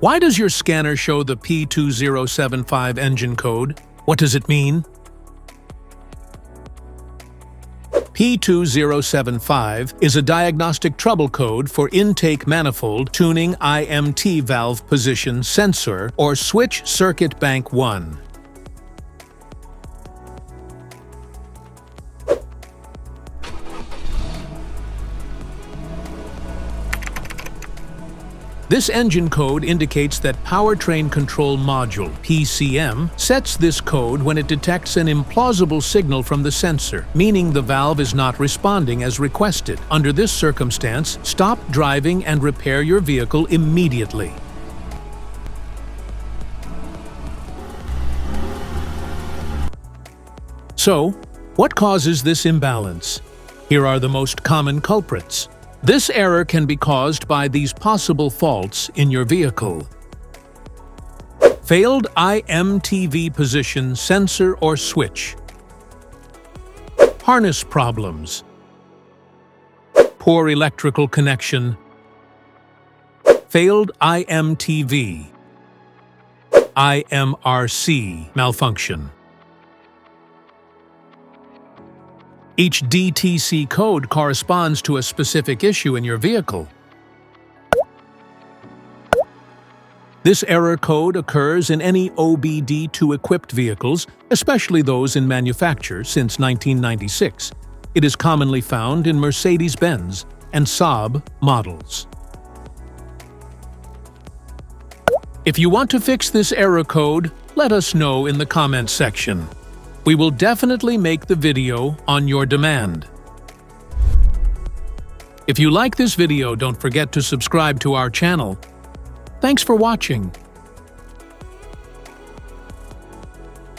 Why does your scanner show the P2075 engine code? What does it mean? P2075 is a diagnostic trouble code for intake manifold tuning IMT valve position sensor or switch circuit bank 1. This engine code indicates that Powertrain Control Module (PCM) sets this code when it detects an implausible signal from the sensor, meaning the valve is not responding as requested. Under this circumstance, stop driving and repair your vehicle immediately. So, what causes this imbalance? Here are the most common culprits. This error can be caused by these possible faults in your vehicle. Failed IMTV position sensor or switch. Harness problems. Poor electrical connection. Failed IMTV. IMRC malfunction. Each DTC code corresponds to a specific issue in your vehicle. This error code occurs in any OBD2 equipped vehicles, especially those in manufacture since 1996. It is commonly found in Mercedes-Benz and Saab models. If you want to fix this error code, let us know in the comments section. We will definitely make the video on your demand. If you like this video, don't forget to subscribe to our channel. Thanks for watching.